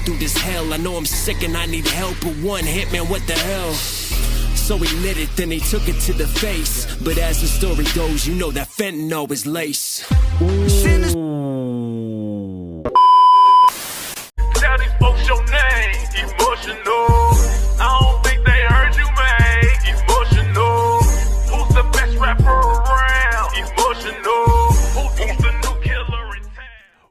through this hell. I know I'm sick and I need help, but one hit, man, what the hell? So he lit it, then he took it to the face. But as the story goes, you know that fentanyl is lace. Tell these folks your name, emotional. I don't think they heard you, man. Emotional. Who's the best rapper around? Emotional. Who's the new killer in town?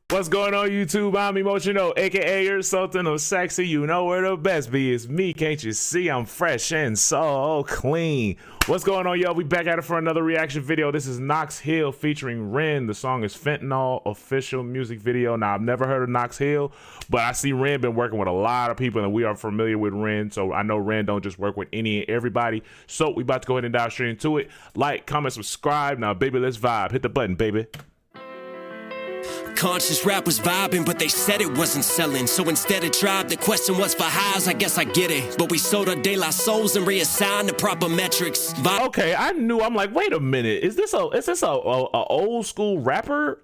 What's going on, YouTube? I'm Emotional, aka you're something of sexy. You know where the best be. It's me, can't you see? I'm fresh and so clean. What's going on, y'all? We back at it for another reaction video. This is Knox Hill featuring Ren. The song is Fentanyl, official music video. Now, I've never heard of Knox Hill, but I see Ren been working with a lot of people, and we are familiar with Ren, so I know Ren don't just work with any and everybody. So we about to go ahead and dive straight into it. Like, comment, subscribe. Now, baby, let's vibe. Hit the button, baby. Conscious rap was vibing, but they said it wasn't selling. So instead of tribe, the question was for highs. I guess I get it. But we sold our De La Souls and reassigned the proper metrics. Okay, I'm like, wait a minute. Is this a old school rapper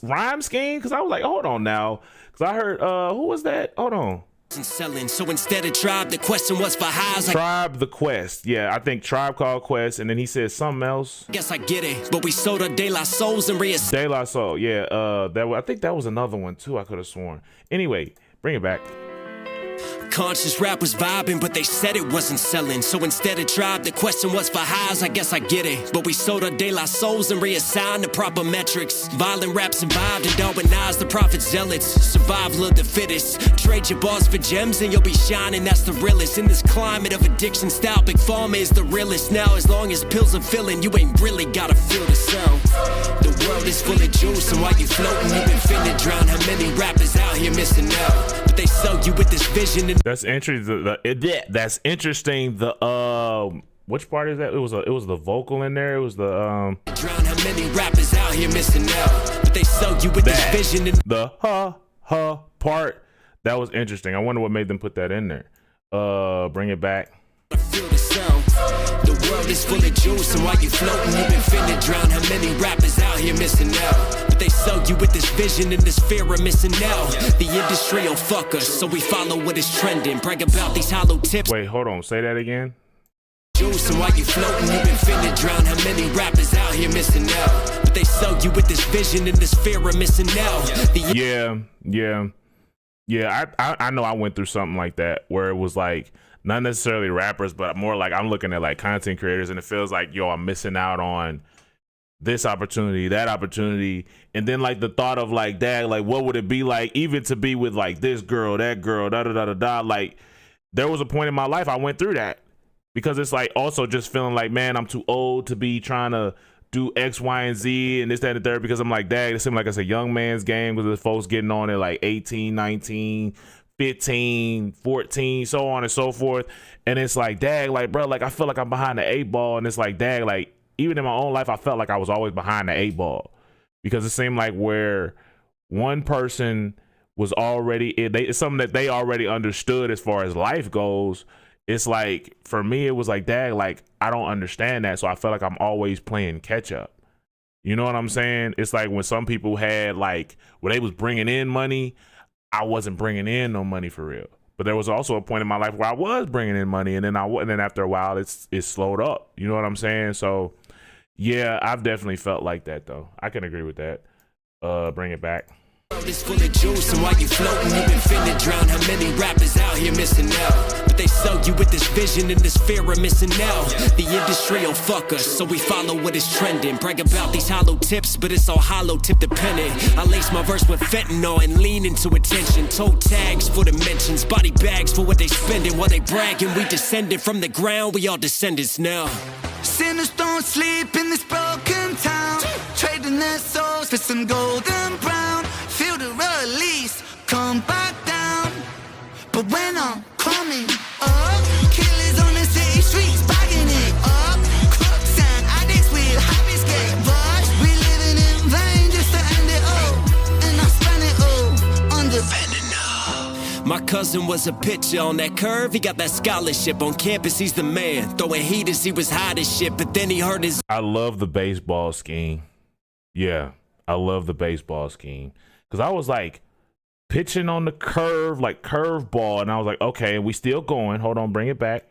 rhyme scheme? Because I was like, hold on now. Because I heard who was that? Hold on. Selling. So instead of tribe, the question was for highs. Tribe the Quest. Yeah, I think Tribe called Quest, and then he said something else. Guess I get it. But we sold our De La Souls and De La Soul. Yeah, I think that was another one too. I could have sworn. Anyway, bring it back. Conscious rap was vibing, but they said it wasn't selling. So instead of tribe, the question was for highs. I guess I get it. But we sold our De La Souls and reassigned the proper metrics. Violent rap survived and Darwinized the prophet zealots. Survival of the fittest. Trade your bars for gems and you'll be shining. That's the realest. In this climate of addiction style, Big Pharma is the realest. Now as long as pills are filling, you ain't really gotta feel the sound. The world is full of juice, and while you floating, you been finna drown. How many rappers out here missing out? But they sell you with this vision and that's interesting. That's interesting. The which part is that? It was the vocal in there. It was the drown. How many rappers out here missing out? But they sell you with this vision and the part. That was interesting. I wonder what made them put that in there. Bring it back. Feel the sound. The world is full of juice, and while you floating, you been finna drown. How many rappers out here missing out? But they sell you with this vision and this fear of missing out. The industry will fuck us, so we follow what is trending. Brag about these hollow tips. Wait, hold on. Say that again. Juice, and while you floating, you been finna drown. How many rappers out here missing out? But they sell you with this vision and this fear of missing out. Yeah. I know I went through something like that where it was like not necessarily rappers, but more like I'm looking at like content creators, and it feels like, yo, I'm missing out on this opportunity, that opportunity. And then like the thought of like, dad, like what would it be like even to be with like this girl, that girl, da. Like there was a point in my life I went through that, because it's like also just feeling like, man, I'm too old to be trying to do X, Y, and Z and this, that, and the third, because I'm like, dad, it seems like it's a young man's game because there's folks getting on at like 18, 19, 15, 14, so on and so forth. And it's like, dad, like, bro, like I feel like I'm behind the 8 ball. And it's like, dad, like even in my own life, I felt like I was always behind the 8 ball, because it seemed like where one person was already, it's something that they already understood as far as life goes. It's like, for me, it was like, dad, like, I don't understand that. So I feel like I'm always playing catch up. You know what I'm saying? It's like when some people had like, where they was bringing in money, I wasn't bringing in no money for real. But there was also a point in my life where I was bringing in money, and then after a while, it slowed up. You know what I'm saying? So yeah, I've definitely felt like that though. I can agree with that. Bring it back. It's full of juice, and while you floating, you been finna drown. How many rappers out here missing out? But they sell you with this vision and this fear of missing out. The industry will fuck us, so we follow what is trending. Brag about these hollow tips, but it's all hollow tip dependent. I lace my verse with fentanyl and lean into attention. Toe tags for the mentions, body bags for what they spending. While they bragging, we descended from the ground. We all descendants now. Sinners don't sleep in this broken town, trading their souls for some golden brown. Feel the release, come back down. But when I'm coming up, killers on the city streets, bagging it up. Crooks and addicts with habits get rushed. We living in vain just to end it all, and I spend it all on the fentanyl. My cousin was a pitcher on that curve. He got that scholarship on campus. He's the man, throwing heat as he was hot as shit. But then he heard his. I love the baseball scheme. Yeah, I love the baseball scheme. Because I was like, pitching on the curve, like curveball, and I was like, okay, we still going. Hold on, bring it back.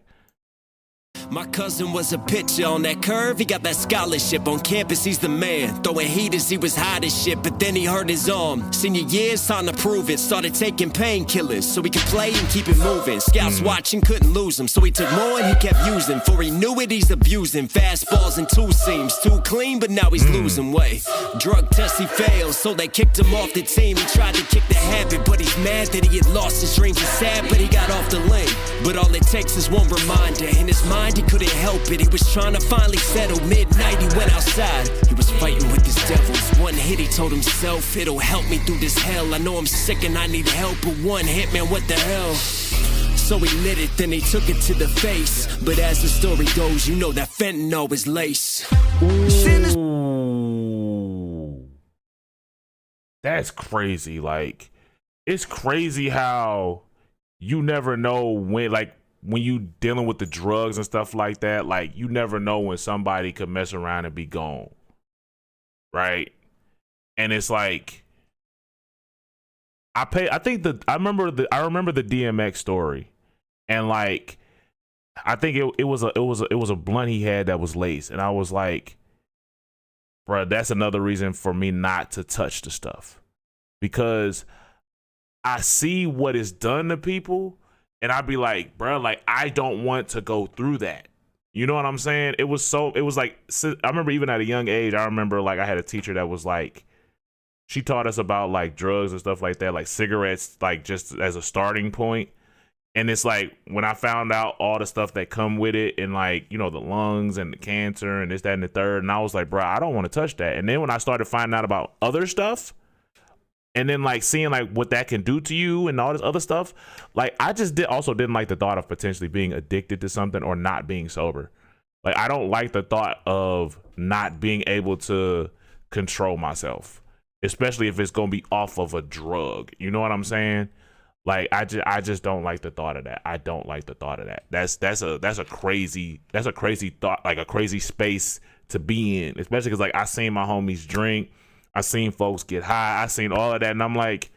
My cousin was a pitcher on that curve. He got that scholarship on campus. He's the man. Throwing heat as he was hot as shit, but then he hurt his arm. Senior year's time to prove it. Started taking painkillers so he could play and keep it moving. Scouts watching, couldn't lose him, so he took more and he kept using. Before he knew it, he's abusing fastballs and two seams. Too clean, but now he's losing weight. Drug test he failed, so they kicked him off the team. He tried to kick the habit, but he's mad that he had lost his dreams. He's sad, but he got off the lane. But all it takes is one reminder. In his mind, he couldn't help it. He was trying to finally settle. Midnight, he went outside. He was fighting with his devils. One hit, he told himself, it'll help me through this hell. I know I'm sick and I need help, but one hit, man, what the hell? So he lit it, then he took it to the face. But as the story goes, you know that fentanyl is lace. Ooh. That's crazy. Like, it's crazy how you never know when you dealing with the drugs and stuff like that, like you never know when somebody could mess around and be gone. Right? And it's like I remember the DMX story. And like I think it was a blunt he had that was laced. And I was like, bro, that's another reason for me not to touch the stuff. Because I see what it's done to people, and I'd be like, bro, like, I don't want to go through that. You know what I'm saying? It was like, I remember even at a young age, I remember like I had a teacher that was like, she taught us about like drugs and stuff like that, like cigarettes, like just as a starting point. And it's like, when I found out all the stuff that come with it and like, you know, the lungs and the cancer and this, that, and the third. And I was like, bro, I don't want to touch that. And then when I started finding out about other stuff, and then like seeing like what that can do to you and all this other stuff, like I just didn't like the thought of potentially being addicted to something or not being sober. Like I don't like the thought of not being able to control myself, especially if it's gonna be off of a drug. You know what I'm saying? Like I just don't like the thought of that. I don't like the thought of that. That's a crazy thought, like a crazy space to be in, especially because like I seen my homies drink. I seen folks get high. I seen all of that, and I'm like,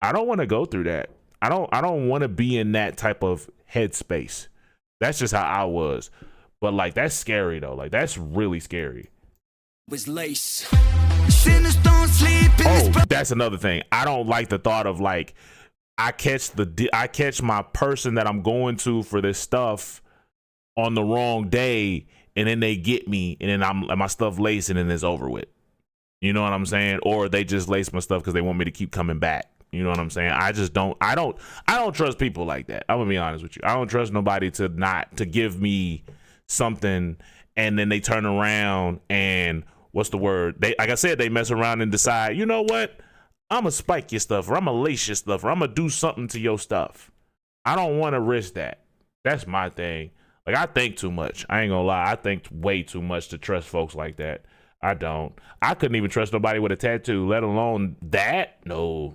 I don't want to go through that. I don't want to be in that type of headspace. That's just how I was. But like, that's scary though. Like, that's really scary. Was lace. Oh, that's another thing. I don't like the thought of like, I catch my person that I'm going to for this stuff on the wrong day, and then they get me, and then my stuff laced, and then it's over with. You know what I'm saying? Or they just lace my stuff because they want me to keep coming back. You know what I'm saying? I don't trust people like that. I'm gonna be honest with you. I don't trust nobody to give me something and then they turn around and what's the word? They, like I said, they mess around and decide, you know what? I'm gonna spike your stuff, or I'm gonna lace your stuff, or I'm gonna do something to your stuff. I don't want to risk that. That's my thing. Like, I think too much. I ain't gonna lie. I think way too much to trust folks like that. I don't. I couldn't even trust nobody with a tattoo, let alone that. No.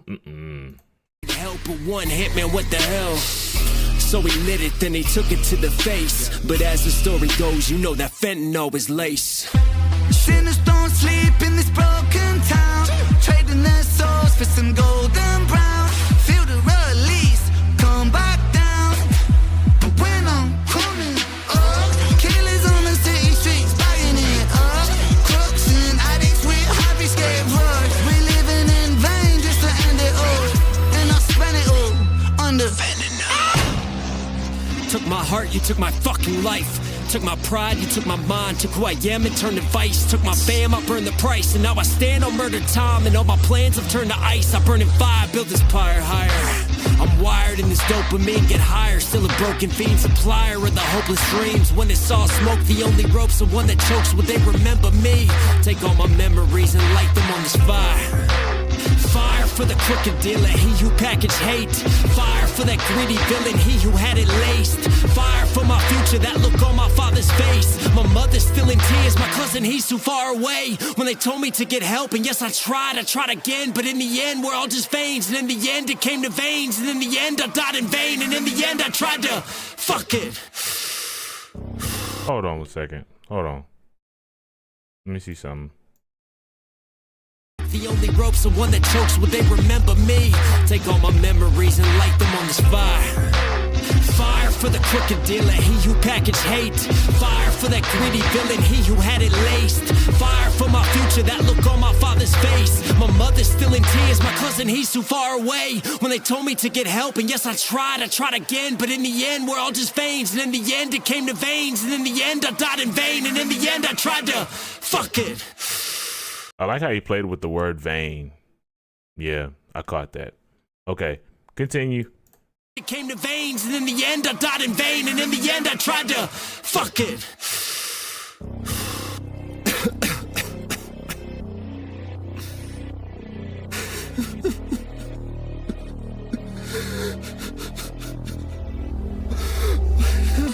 Help but one hit, man, what the hell? So he lit it, then he took it to the face. But as the story goes, you know that fentanyl is lace. Sinners don't sleep in this broken town, trading their souls for some golden brown. Feel the release, come back down. But when I'm coming up, killers on the city streets, bagging it up. Crooks and addicts with happy skate road. We living in vain just to end it all, and I spent it all under fentanyl. Took my heart, you took my fucking life. Took my pride, you took my mind. Took who I am and turned to vice. Took my fam, I burned the price. And now I stand on murdered time. And all my plans have turned to ice. I burn in fire, build this pyre higher. I'm wired in this dopamine, get higher. Still a broken fiend supplier of the hopeless dreams. When it's all smoke, the only rope's the one that chokes. Will they remember me? Take all my memories and light them on this fire. Fire for the crooked dealer, he who packaged hate. Fire for that greedy villain, he who had it laced. Fire for my future, that look on my father's face. My mother's still in tears, my cousin, he's too far away. When they told me to get help, and yes, I tried again. But in the end, we're all just veins. And in the end, it came to veins. And in the end, I died in vain. And in the end, I tried to fuck it. Hold on a second. Hold on. Let me see something. the only rope's the one that chokes. Will they remember me? Take all my memories and light them on this fire. Fire for the crooked dealer, he who packaged hate. Fire for that greedy villain, he who had it laced. Fire for my future, that look on my father's face. My mother's still in tears, my cousin, he's too far away. When they told me to get help, and yes, I tried again. But in the end, we're all just veins. And in the end, it came to veins. And in the end, I died in vain. And in the end, I tried to fuck it. I like how he played with the word vein. Yeah, I caught that. Okay, continue. It came to veins, and in the end I died in vain, and in the end I tried to fuck it.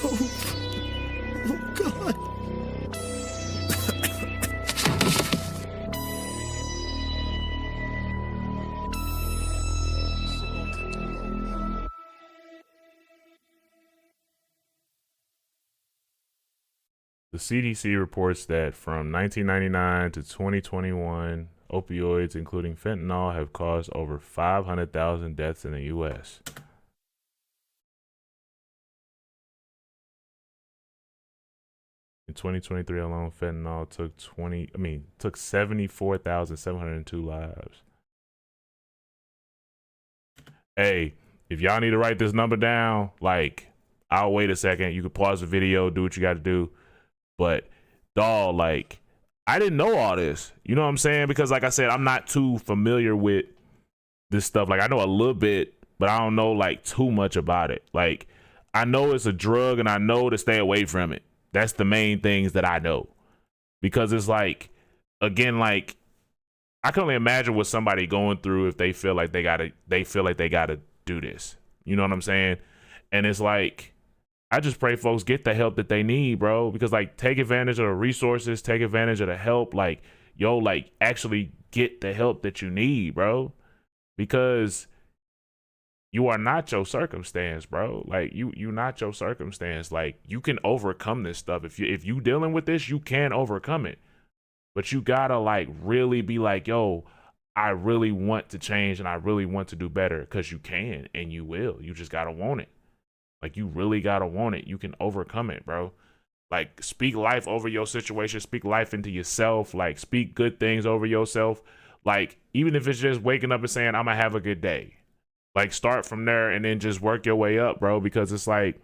Oh God. The CDC reports that from 1999 to 2021, opioids, including fentanyl, have caused over 500,000 deaths in the U.S. In 2023 alone, fentanyl took 74,702 lives. Hey, if y'all need to write this number down, like, I'll wait a second. You can pause the video, do what you got to do. But, dawg, like, I didn't know all this. You know what I'm saying? Because, like I said, I'm not too familiar with this stuff. Like, I know a little bit, but I don't know, like, too much about it. Like, I know it's a drug, and I know to stay away from it. That's the main things that I know. Because it's like, again, like, I can only imagine what somebody going through if they feel like they gotta do this. You know what I'm saying? And it's like, I just pray folks get the help that they need, bro. Because, like, take advantage of the resources, take advantage of the help. Like, yo, like, actually get the help that you need, bro. Because you are not your circumstance, bro. Like, you not your circumstance. Like, you can overcome this stuff. If you dealing with this, you can overcome it. But you gotta, like, really be like, yo, I really want to change and I really want to do better. Because you can and you will. You just gotta want it. Like, you really gotta want it. You can overcome it, bro. Like, speak life over your situation. Speak life into yourself. Like, speak good things over yourself. Like, even if it's just waking up and saying, I'm gonna have a good day. Like, start from there and then just work your way up, bro. Because it's like,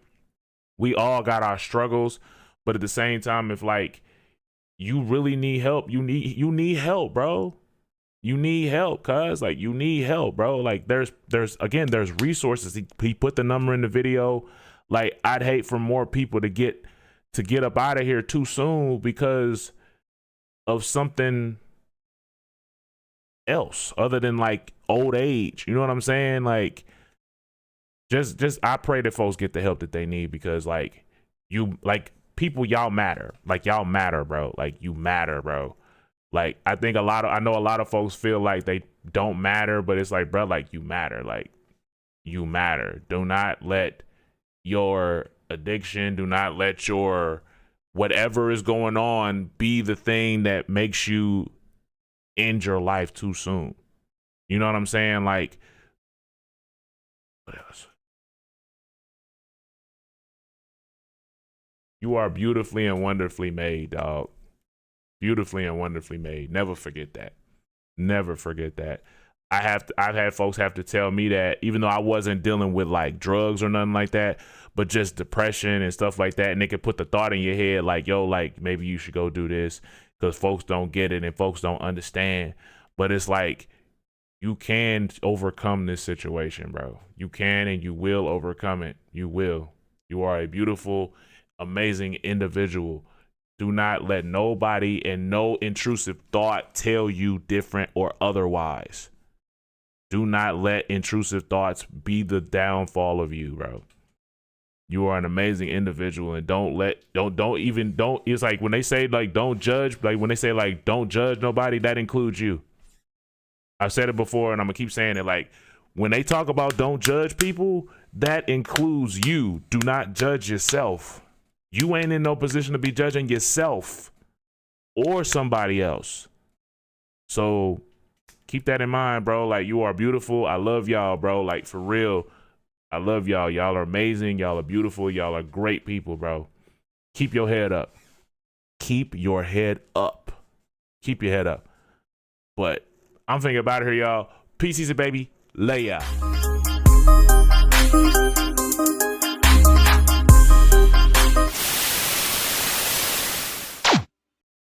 we all got our struggles. But at the same time, if, like, you really need help, you need help, bro. You need help, cuz, like, you need help, bro. Like, there's resources. He put the number in the video. Like, I'd hate for more people to get up out of here too soon because of something else other than, like, old age. You know what I'm saying? Like, just I pray that folks get the help that they need because, like, people, y'all matter. Like, y'all matter, bro. Like, you matter, bro. Like, I know a lot of folks feel like they don't matter, but it's like, bro, like, you matter. Like, you matter. Do not let your addiction, do not let your whatever is going on be the thing that makes you end your life too soon. You know what I'm saying? Like, what else? You are beautifully and wonderfully made, dog. Beautifully and wonderfully made. Never forget that. Never forget that. I've had folks have to tell me that, even though I wasn't dealing with, like, drugs or nothing like that, but just depression and stuff like that. And they could put the thought in your head like, yo, like, maybe you should go do this because folks don't get it and folks don't understand. But it's like, you can overcome this situation, bro. You can and you will overcome it. You will. You are a beautiful, amazing individual. Do not let nobody and no intrusive thought tell you different or otherwise. Do not let intrusive thoughts be the downfall of you, bro. You are an amazing individual, and it's like when they say, like, don't judge, like, when they say, like, don't judge nobody, that includes you. I've said it before and I'm gonna keep saying it. Like, when they talk about don't judge people, that includes you. Do not judge yourself. You ain't in no position to be judging yourself or somebody else. So keep that in mind, bro. Like, you are beautiful. I love y'all, bro. Like, for real. I love y'all. Y'all are amazing. Y'all are beautiful. Y'all are great people, bro. Keep your head up. Keep your head up. Keep your head up. But I'm thinking about it here, y'all. Peace, easy, baby. Lay out.